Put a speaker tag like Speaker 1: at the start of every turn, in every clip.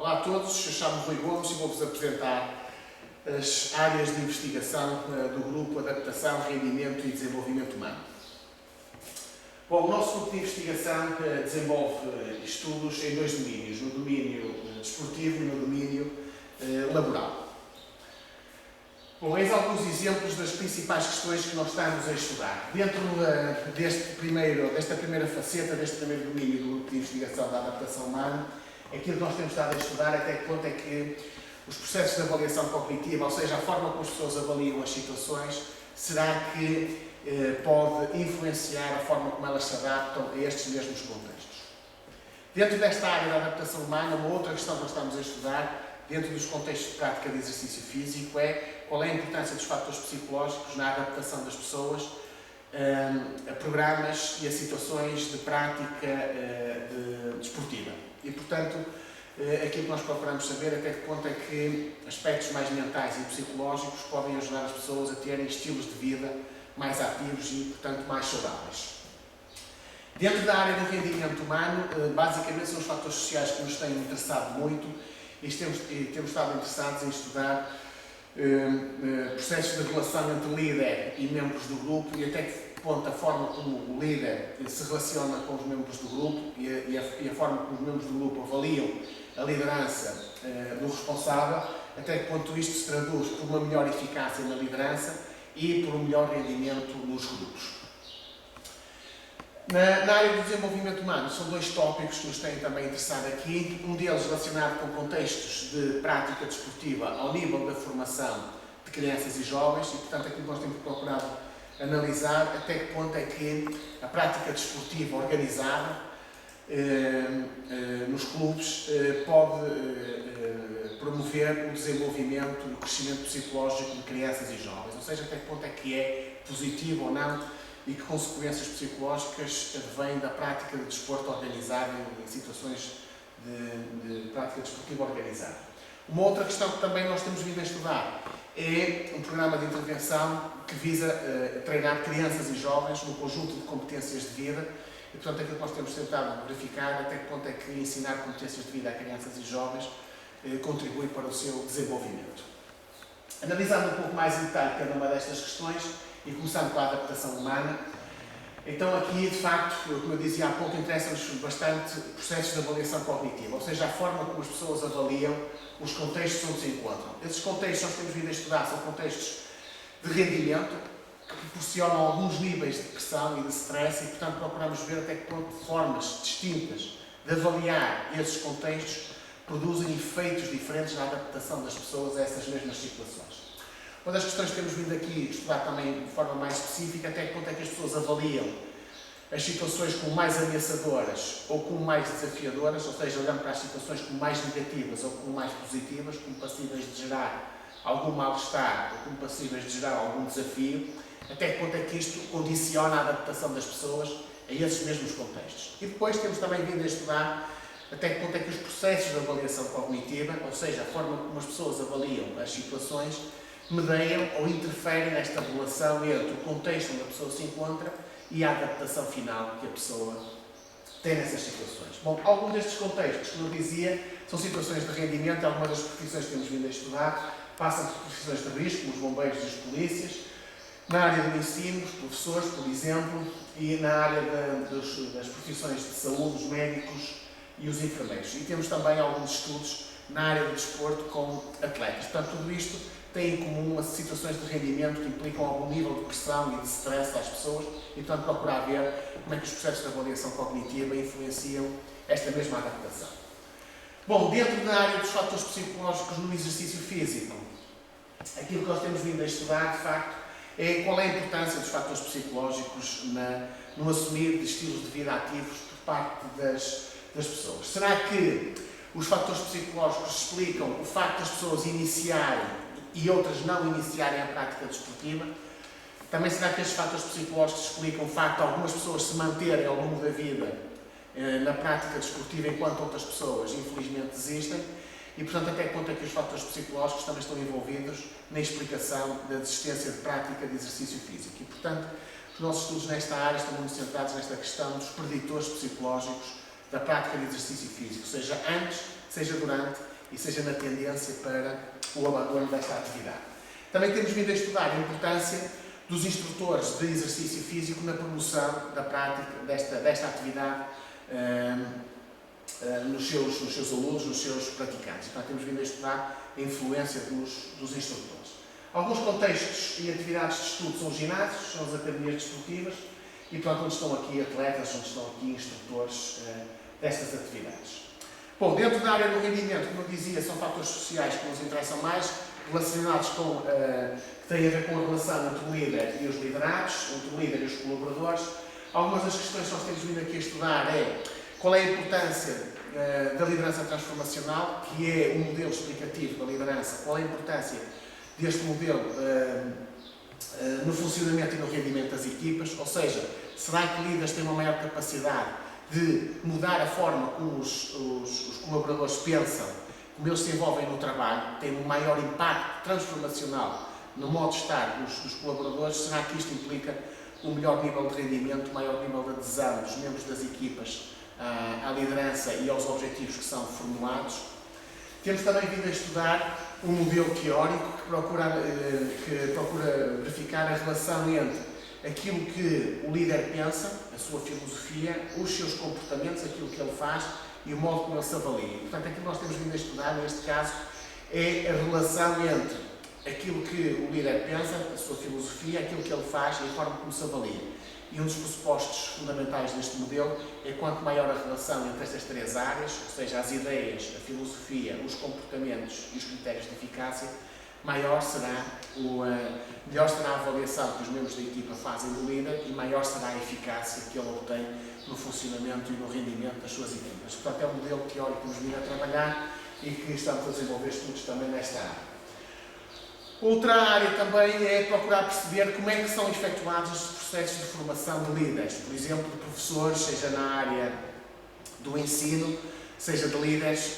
Speaker 1: Olá a todos, eu chamo-me Rui Gomes e vou-vos apresentar as áreas de investigação do Grupo Adaptação, Rendimento e Desenvolvimento Humano. Bom, o nosso grupo de investigação desenvolve estudos em dois domínios, no domínio desportivo e no domínio laboral. Bom, eis alguns exemplos das principais questões que nós estamos a estudar. Dentro desta primeira faceta, deste primeiro domínio do grupo de investigação da adaptação humana, aquilo que nós temos estado a estudar até que ponto é que os processos de avaliação cognitiva, ou seja, a forma como as pessoas avaliam as situações, será que pode influenciar a forma como elas se adaptam a estes mesmos contextos. Dentro desta área da adaptação humana, uma outra questão que nós estamos a estudar, dentro dos contextos de prática de exercício físico, é qual é a importância dos fatores psicológicos na adaptação das pessoas a programas e a situações de prática desportiva. E, portanto, aquilo que nós procuramos saber até que ponto é que aspectos mais mentais e psicológicos podem ajudar as pessoas a terem estilos de vida mais ativos e, portanto, mais saudáveis. Dentro da área do rendimento humano, basicamente são os fatores sociais que nos têm interessado muito e temos estado interessados em estudar processos de relação entre líder e membros do grupo e até que ponto a forma como o líder se relaciona com os membros do grupo e a forma como os membros do grupo avaliam a liderança do responsável, até que ponto isto se traduz por uma melhor eficácia na liderança e por um melhor rendimento nos grupos. Na área do desenvolvimento humano, são dois tópicos que nos têm também interessado aqui. Um deles relacionado com contextos de prática desportiva ao nível da formação de crianças e jovens e, portanto, aquilo que nós temos procurado analisar até que ponto é que a prática desportiva organizada nos clubes pode promover o desenvolvimento e o crescimento psicológico de crianças e jovens, ou seja, até que ponto é que é positivo ou não e que consequências psicológicas advêm da prática de desporto organizado em situações de prática desportiva organizada. Uma outra questão que também nós temos vindo a estudar é um programa de intervenção que visa treinar crianças e jovens no conjunto de competências de vida e, portanto, aquilo que nós temos tentado verificar até que ponto é que ensinar competências de vida a crianças e jovens contribui para o seu desenvolvimento. Analisando um pouco mais em detalhe cada uma destas questões e começando pela adaptação humana, então aqui, de facto, como eu dizia há pouco, interessa-nos bastante processos de avaliação cognitiva, ou seja, a forma como as pessoas avaliam os contextos onde se encontram. Esses contextos nós temos vindo a estudar são contextos de rendimento, que proporcionam alguns níveis de pressão e de stress e, portanto, procuramos ver até que ponto formas distintas de avaliar esses contextos produzem efeitos diferentes na adaptação das pessoas a essas mesmas situações. Uma das questões que temos vindo aqui a estudar também de forma mais específica até que ponto é que as pessoas avaliam as situações como mais ameaçadoras ou como mais desafiadoras, ou seja, olhando para as situações como mais negativas ou como mais positivas, como passíveis de gerar algum mal-estar ou como passíveis de gerar algum desafio, até que ponto é que isto condiciona a adaptação das pessoas a esses mesmos contextos. E depois temos também vindo a estudar até que ponto é que os processos de avaliação cognitiva, ou seja, a forma como as pessoas avaliam as situações, medeiam ou interferem nesta relação entre o contexto onde a pessoa se encontra e a adaptação final que a pessoa tem nessas situações. Bom, alguns destes contextos, como eu dizia, são situações de rendimento, algumas das profissões que temos vindo a estudar passam por profissões de risco, os bombeiros e as polícias, na área do ensino, os professores, por exemplo, e na área das profissões de saúde, os médicos e os enfermeiros. E temos também alguns estudos na área do desporto com atletas. Portanto, tudo isto tem em comum as situações de rendimento que implicam algum nível de pressão e de stress às pessoas e, portanto, procurar ver como é que os processos de avaliação cognitiva influenciam esta mesma adaptação. Bom, dentro da área dos fatores psicológicos no exercício físico, aquilo que nós temos vindo a estudar, de facto, é qual é a importância dos fatores psicológicos no assumir de estilos de vida ativos por parte das pessoas. Será que os fatores psicológicos explicam o facto das pessoas iniciarem e outras não iniciarem a prática desportiva? Também será que estes fatores psicológicos explicam o facto de algumas pessoas se manterem ao longo da vida na prática desportiva enquanto outras pessoas, infelizmente, desistem? E, portanto, até que ponto é que os fatores psicológicos também estão envolvidos na explicação da desistência de prática de exercício físico? E, portanto, os nossos estudos nesta área estão muito centrados nesta questão dos preditores psicológicos da prática de exercício físico, seja antes, seja durante e seja na tendência para o abandono desta atividade. Também temos vindo a estudar a importância dos instrutores de exercício físico na promoção da prática desta atividade nos seus alunos, nos seus praticantes. Então, temos vindo a estudar a influência dos instrutores. Alguns contextos e atividades de estudo são os ginásios, são as academias desportivas e, portanto, onde estão aqui atletas, onde estão aqui instrutores destas atividades. Bom, dentro da área do rendimento, como eu dizia, são fatores sociais que nos interessam mais, relacionados com, que têm a ver com a relação entre o líder e os liderados, entre o líder e os colaboradores. Algumas das questões que nós temos vindo aqui a estudar é qual é a importância da liderança transformacional, que é um modelo explicativo da liderança, qual é a importância deste modelo no funcionamento e no rendimento das equipas, ou seja, será que líderes têm uma maior capacidade de mudar a forma como os colaboradores pensam, como eles se envolvem no trabalho, têm um maior impacto transformacional no modo de estar dos colaboradores? Será que isto implica um melhor nível de rendimento, um maior nível de adesão dos membros das equipas à liderança e aos objetivos que são formulados? Temos também vindo a estudar um modelo teórico que procura verificar a relação entre aquilo que o líder pensa, a sua filosofia, os seus comportamentos, aquilo que ele faz e o modo como ele se avalia. Portanto, aquilo que nós temos vindo a estudar, neste caso, é a relação entre aquilo que o líder pensa, a sua filosofia, aquilo que ele faz e a forma como se avalia. E um dos pressupostos fundamentais deste modelo é quanto maior a relação entre estas três áreas, ou seja, as ideias, a filosofia, os comportamentos e os critérios de eficácia, melhor será a avaliação que os membros da equipa fazem do líder e maior será a eficácia que ele obtém no funcionamento e no rendimento das suas equipas. Portanto, é um modelo teórico que nos vindo a trabalhar e que estamos a desenvolver estudos também nesta área. Outra área também é procurar perceber como é que são efetuados os processos de formação de líderes, por exemplo, de professores, seja na área do ensino, seja de líderes,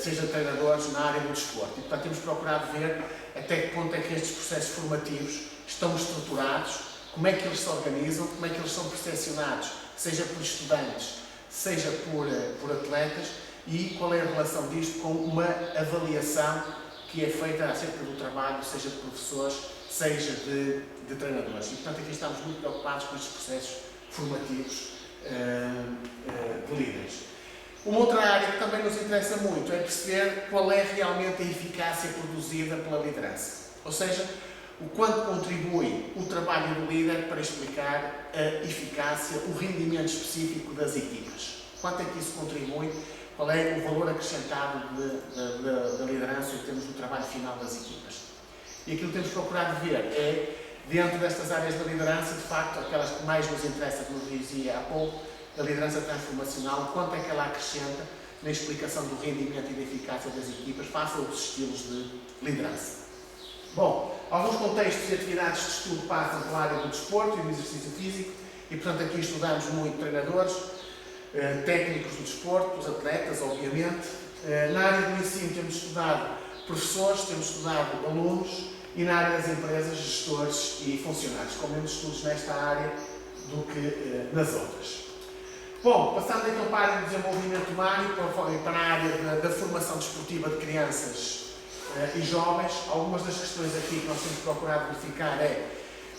Speaker 1: seja de treinadores na área do desporto. E, portanto, temos procurado ver até que ponto é que estes processos formativos estão estruturados, como é que eles se organizam, como é que eles são percepcionados, seja por estudantes, seja por atletas, e qual é a relação disto com uma avaliação que é feita acerca do trabalho, seja de professores, seja de treinadores. E, portanto, aqui estamos muito preocupados com estes processos formativos de líderes. Uma outra área que também nos interessa muito é perceber qual é realmente a eficácia produzida pela liderança. Ou seja, o quanto contribui o trabalho do líder para explicar a eficácia, o rendimento específico das equipas. Quanto é que isso contribui? Qual é o valor acrescentado da liderança em termos do trabalho final das equipas? E aquilo que temos procurado ver é, dentro destas áreas da liderança, de facto, aquelas que mais nos interessa, como eu dizia há pouco, a liderança transformacional, quanto é que ela acrescenta na explicação do rendimento e da eficácia das equipas face a outros estilos de liderança. Bom, alguns contextos e atividades de estudo passam pela área do desporto e do exercício físico e, portanto, aqui estudamos muito treinadores, técnicos do desporto, os atletas, obviamente. Na área do ensino temos estudado professores, temos estudado alunos e na área das empresas, gestores e funcionários, com menos estudos nesta área do que nas outras. Bom, passando então para a área do desenvolvimento humano e para a área da formação desportiva de crianças e jovens, algumas das questões aqui que nós temos procurado verificar é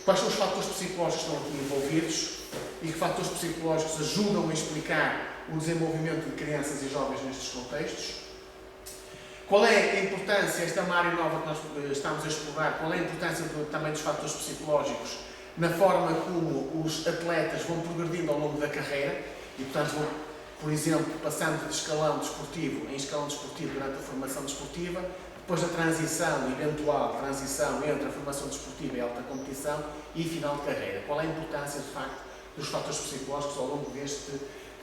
Speaker 1: quais são os fatores psicológicos que estão aqui envolvidos e que fatores psicológicos ajudam a explicar o desenvolvimento de crianças e jovens nestes contextos. Qual é a importância, esta é uma área nova que nós estamos a explorar, qual é a importância também dos fatores psicológicos na forma como os atletas vão progredindo ao longo da carreira e, portanto, vão, por exemplo, passando de escalão desportivo em escalão desportivo durante a formação desportiva, depois da eventual transição entre a formação desportiva e a alta competição e final de carreira. Qual é a importância, de facto, dos fatores psicológicos ao longo deste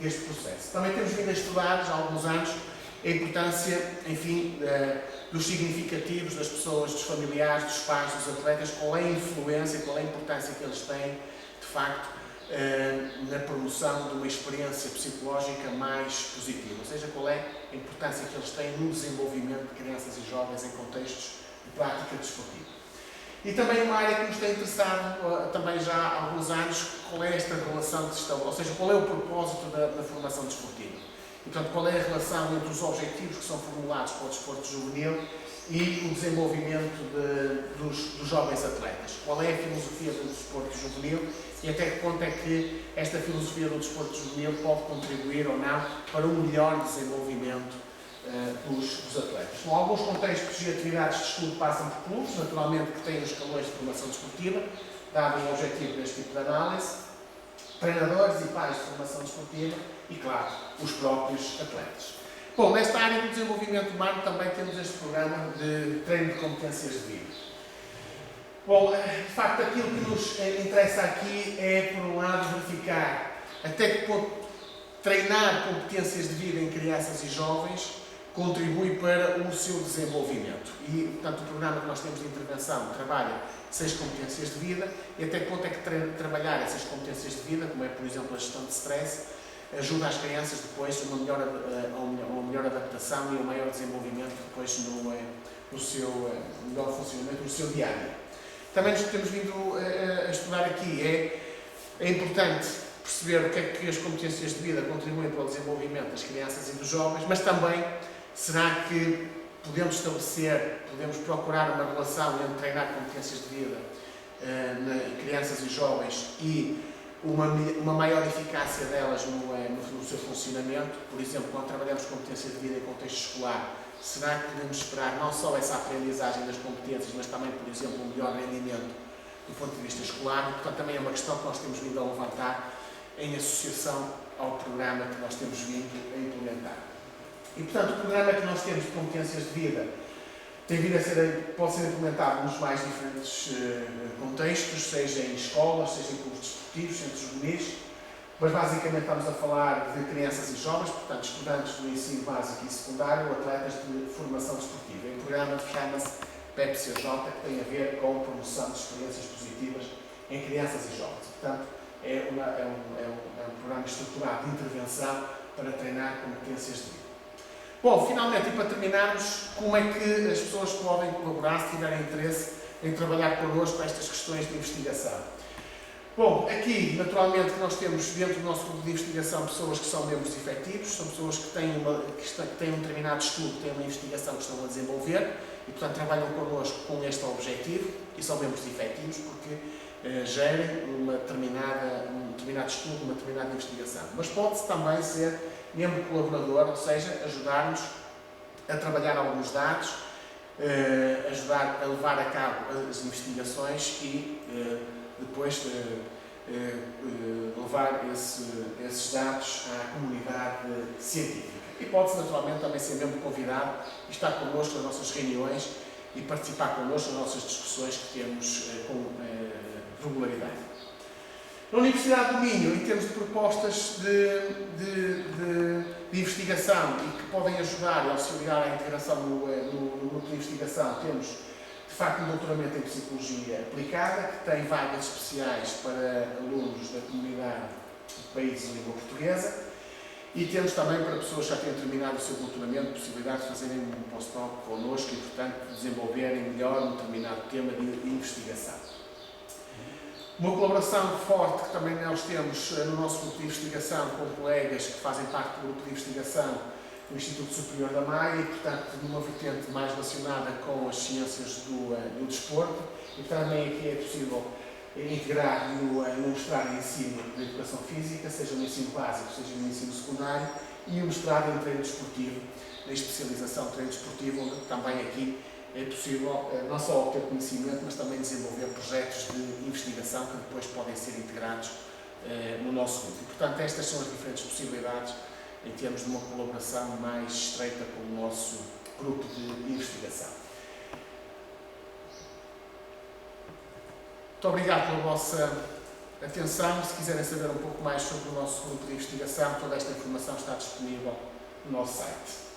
Speaker 1: processo? Também temos vindo a estudar, já há alguns anos, a importância, enfim, dos significativos das pessoas, dos familiares, dos pais, dos atletas, qual é a influência, qual é a importância que eles têm, de facto, na promoção de uma experiência psicológica mais positiva, ou seja, qual é a importância que eles têm no desenvolvimento de crianças e jovens em contextos de prática desportiva. E também uma área que nos tem interessado também já há alguns anos, qual é esta relação que se estabelece, ou seja, qual é o propósito da formação desportiva. E, portanto, qual é a relação entre os objetivos que são formulados para o desporto juvenil e o desenvolvimento dos jovens atletas? Qual é a filosofia do desporto juvenil e até que ponto é que esta filosofia do desporto juvenil pode contribuir ou não para um melhor desenvolvimento dos atletas? Bom, alguns contextos e atividades de estudo passam por clubes, naturalmente que têm os escalões de formação desportiva, dado o objetivo deste tipo de análise, treinadores e pais de formação desportiva e, claro, os próprios atletas. Bom, nesta área do desenvolvimento humano também temos este programa de treino de competências de vida. Bom, de facto, aquilo que nos interessa aqui é, por um lado, verificar até que ponto treinar competências de vida em crianças e jovens contribui para o seu desenvolvimento. E, portanto, o programa que nós temos de intervenção trabalha 6 competências de vida e até que ponto é que trabalhar essas competências de vida, como é, por exemplo, a gestão de stress, ajuda as crianças depois a uma melhor adaptação e um maior desenvolvimento depois no seu melhor funcionamento, no seu dia a dia. Também nos temos vindo a estudar aqui, é importante perceber o que é que as competências de vida contribuem para o desenvolvimento das crianças e dos jovens, mas também será que podemos procurar uma relação entre treinar competências de vida em crianças e jovens e uma maior eficácia delas no seu funcionamento? Por exemplo, quando trabalhamos competências de vida em contexto escolar, será que podemos esperar não só essa aprendizagem das competências, mas também, por exemplo, um melhor rendimento do ponto de vista escolar? E, portanto, também é uma questão que nós temos vindo a levantar em associação ao programa que nós temos vindo a implementar. E, portanto, o programa que nós temos de competências de vida pode ser implementado nos mais diferentes contextos, seja em escolas, seja em clubes desportivos, centros juvenis, mas basicamente estamos a falar de crianças e jovens, portanto, estudantes do ensino básico e secundário, atletas de formação desportiva. E o programa chama-se PEPCJ, que tem a ver com a promoção de experiências positivas em crianças e jovens. Portanto, é um programa estruturado de intervenção para treinar competências de vida. Bom, finalmente, e para terminarmos, como é que as pessoas podem colaborar se tiverem interesse em trabalhar connosco estas questões de investigação? Bom, aqui, naturalmente, que nós temos dentro do nosso grupo de investigação pessoas que são membros efetivos, são pessoas que têm um determinado estudo, que têm uma investigação que estão a desenvolver e, portanto, trabalham connosco com este objetivo e são membros efetivos porque gerem um determinado estudo, uma determinada investigação. Mas pode-se também ser membro colaborador, ou seja, ajudar-nos a trabalhar alguns dados, ajudar a levar a cabo as investigações e depois levar esses dados à comunidade científica. E pode-se naturalmente também ser membro convidado e estar connosco nas nossas reuniões e participar connosco nas nossas discussões que temos com regularidade. Na Universidade do Minho, em termos de propostas de investigação e que podem ajudar e auxiliar a integração no grupo de investigação, temos, de facto, um doutoramento em Psicologia Aplicada, que tem vagas especiais para alunos da comunidade de países de língua portuguesa, e temos também, para pessoas que já tenham terminado o seu doutoramento, possibilidade de fazerem um pós-doc connosco e, portanto, desenvolverem melhor um determinado tema de investigação. Uma colaboração forte que também nós temos no nosso grupo de investigação com colegas que fazem parte do grupo de investigação do Instituto Superior da Maia e, portanto, numa vertente mais relacionada com as ciências do desporto, e também aqui é possível integrar no mestrado em ensino de educação física, seja no ensino básico, seja no ensino secundário, e o mestrado em treino desportivo, na especialização de treino desportivo, onde também aqui é possível não só obter conhecimento, mas também desenvolver projetos de investigação que depois podem ser integrados no nosso grupo. E, portanto, estas são as diferentes possibilidades em termos de uma colaboração mais estreita com o nosso grupo de investigação. Muito obrigado pela vossa atenção. Se quiserem saber um pouco mais sobre o nosso grupo de investigação, toda esta informação está disponível no nosso site.